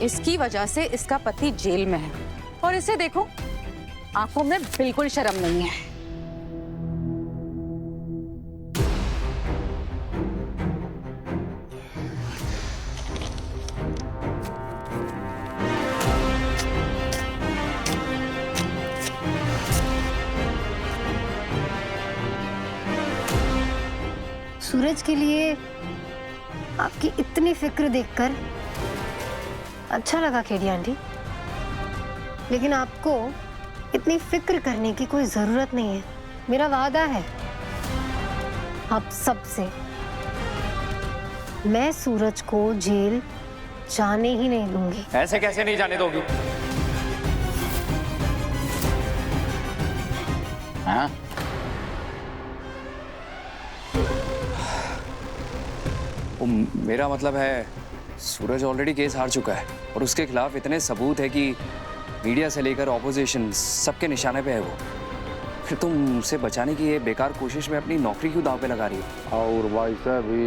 इसकी वजह से इसका पति जेल में है और इसे देखो, आंखों में बिल्कुल शर्म नहीं है। सूरज के लिए आपकी इतनी फिक्र देखकर अच्छा लगा खेड़ी आंटी, लेकिन आपको इतनी फिक्र करने की कोई जरूरत नहीं है। मेरा वादा है आप सबसे, मैं सूरज को जेल जाने ही नहीं दूंगी। ऐसे कैसे नहीं जाने दोगी? हाँ? मेरा मतलब है सूरज ऑलरेडी केस हार चुका है और उसके खिलाफ इतने सबूत है कि मीडिया से लेकर ऑपोजिशन सबके निशाने पे है वो। फिर तुम उसे बचाने की ये बेकार कोशिश में अपनी नौकरी क्यों दांव पे लगा रही हो? और वैसे भी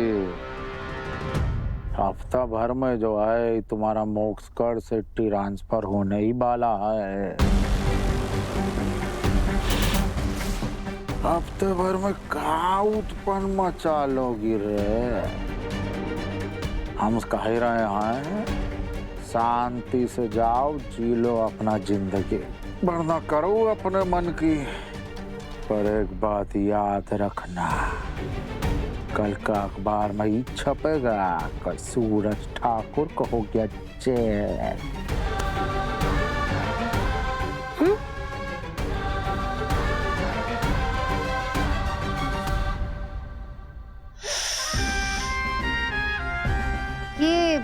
हफ्ता भर में जो है तुम्हारा मोक्सगढ़ से ट्रांसफर होने ही वाला है। हफ्ते भर में क्या उत्पन्न मचा लोगी रे? हम कह रहे हैं शांति से जाओ, जी लो अपना जिंदगी, वरना करो अपने मन की। पर एक बात याद रखना, कल का अखबार में ही छपेगा कि सूरज ठाकुर को हो गया जेल। ये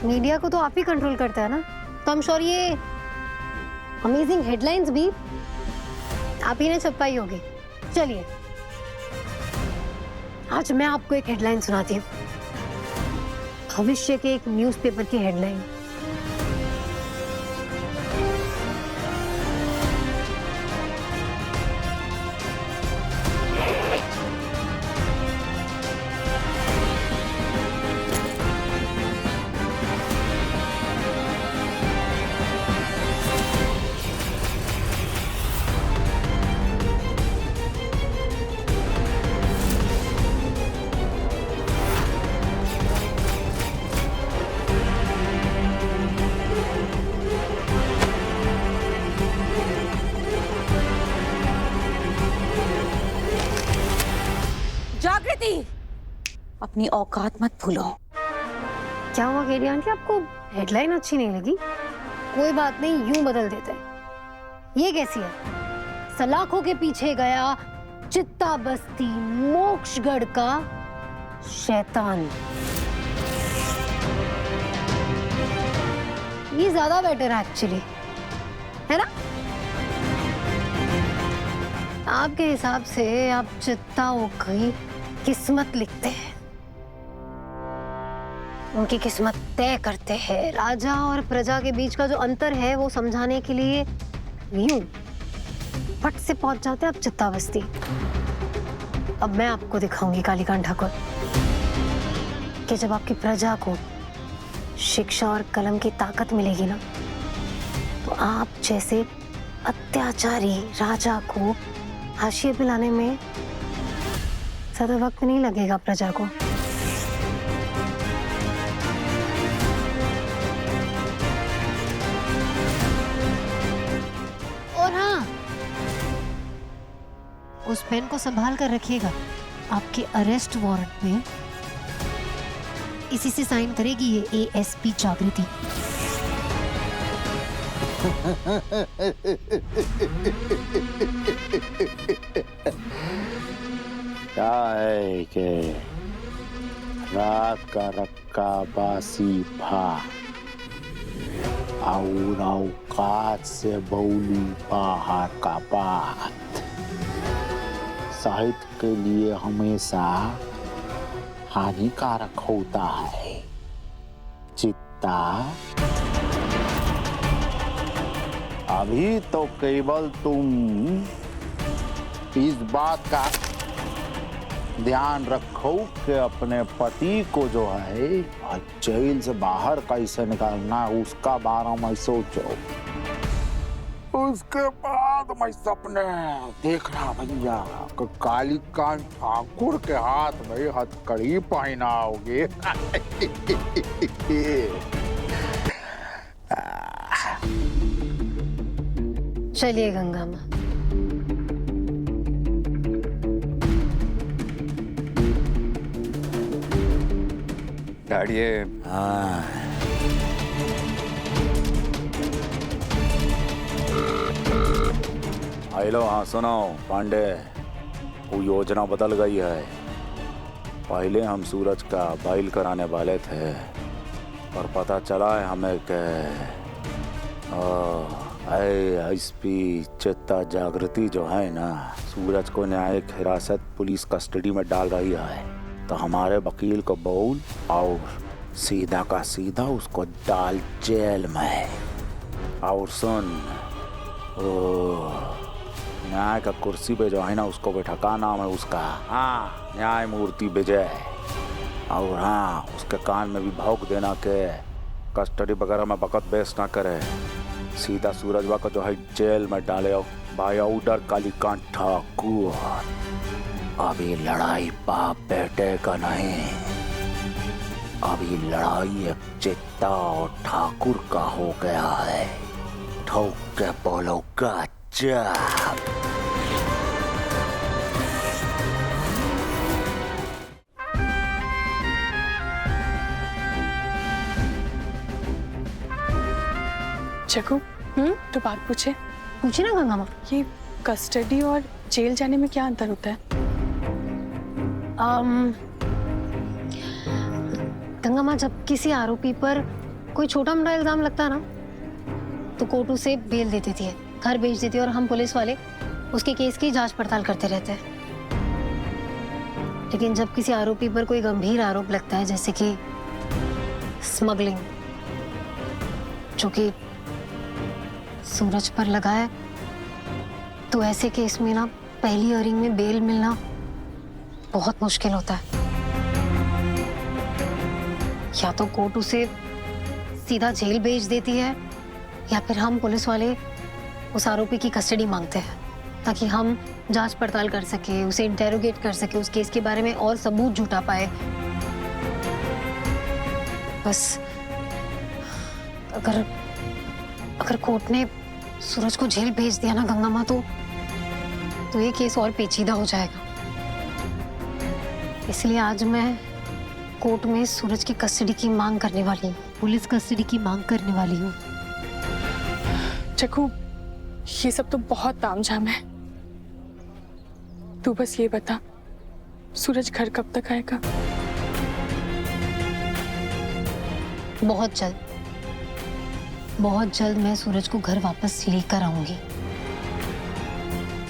मीडिया को तो आप ही कंट्रोल करता है ना, तो आई एम श्योर ये अमेजिंग हेडलाइंस भी आप ही ने छपाई होगी। चलिए आज मैं आपको एक हेडलाइन सुनाती हूँ, भविष्य के एक न्यूज़पेपर की हेडलाइन। जागृति, अपनी औकात मत भूलो। क्या हुआ खेड़ी आंटी, आपको हेडलाइन अच्छी नहीं लगी? कोई बात नहीं, यूं बदल देते हैं। ये कैसी है? सलाखों के पीछे गया चित्ता बस्ती मोक्षगढ़ का शैतान। ये ज्यादा बेटर है एक्चुअली, है ना? आपके हिसाब से आप चित्ता हो गई किस्मत लिखते हैं, उनकी किस्मत तय करते हैं। राजा और प्रजा के बीच का जो अंतर है वो समझाने के लिए यूं फट से पहुंच जाते हैं आप चित्ता बस्ती। अब मैं आपको दिखाऊंगी कालीकांत ठाकुर कि जब आपकी प्रजा को शिक्षा और कलम की ताकत मिलेगी ना, तो आप जैसे अत्याचारी राजा को हाशिए पे लाने में ज्यादा वक्त नहीं लगेगा प्रजा को। और हाँ, उस पेन को संभाल कर रखिएगा, आपके अरेस्ट वारंट में इसी से साइन करेगी ये एएसपी जागृति। क्या है कि रात का रक्का बासी भा और औकात से बौली बाहर का बात साहित्य के लिए हमेशा हानिकारक होता है। चित्ता अभी तो केवल तुम इस बात का ध्यान रखो कि अपने पति को जो है जेल से बाहर कैसे निकालना है उसका बारे में सोचो। उसके बाद मैं सपने देखना भैया कि कालीकांत ठाकुर के हाथ में हथकड़ी पहनाओगे। चलिए गंगा माँ। डैड ये हेलो, हाँ सुनो पांडे, वो योजना बदल गई है। पहले हम सूरज का बाइल कराने वाले थे पर पता चला है हमें कि एसपी चित्ता जागृति जो है ना, सूरज को न्यायिक हिरासत पुलिस कस्टडी में डाल रही है। तो हमारे वकील को बोल और सीधा का सीधा उसको डाल जेल में। और सुन, न्याय का कुर्सी पे जो है ना उसको बैठा, का नाम है उसका, हाँ न्यायमूर्ति विजय। और हाँ उसके कान में भी भौंक देना के कस्टडी वगैरह में बकत बेस ना करे, सीधा सूरजवा को जो है जेल में डाले। भाई ऑर्डर कालीकांत ठाकुर, अभी लड़ाई बाप बेटे का नहीं, अभी लड़ाई एक चित्ता और ठाकुर का हो गया है। ठोक के बोलो गजब। जग्गू, तो बात पूछे। पूछे ना गंगा माँ। ये कस्टडी और जेल जाने में क्या अंतर होता है? गंगा माँ, जब किसी आरोपी पर कोई छोटा मोटा इल्जाम लगता है ना, तो कोर्ट उसे बेल दे देती है, घर भेज देती है और हम पुलिस वाले उसके केस की जांच पड़ताल करते रहते हैं। लेकिन जब किसी आरोपी पर कोई गंभीर आरोप लगता है, जैसे कि स्मगलिंग, जो कि सूरज पर लगा है, तो ऐसे केस में ना पहली हियरिंग में बेल मिलना बहुत मुश्किल होता है। या तो कोर्ट उसे सीधा जेल भेज देती है या फिर हम पुलिस वाले उस आरोपी की कस्टडी मांगते हैं ताकि हम जांच पड़ताल कर सके, उसे इंटेरोगेट कर सके, उस केस के बारे में और सबूत जुटा पाए। बस अगर कोर्ट ने सूरज को जेल भेज दिया ना गंगा माँ, तो ये केस और पेचीदा हो जाएगा। इसलिए आज मैं कोर्ट में सूरज की कस्टडी की मांग करने वाली हूँ, पुलिस कस्टडी की मांग करने वाली हूँ। जग्गू, ये सब तो बहुत तामझाम है। तू बस ये बता, सूरज घर कब तक आएगा? बहुत जल्द मैं सूरज को घर वापस लेकर आऊंगी।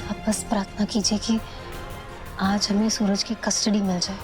आप बस प्रार्थना कीजिए कि आज हमें सूरज की कस्टडी मिल जाए।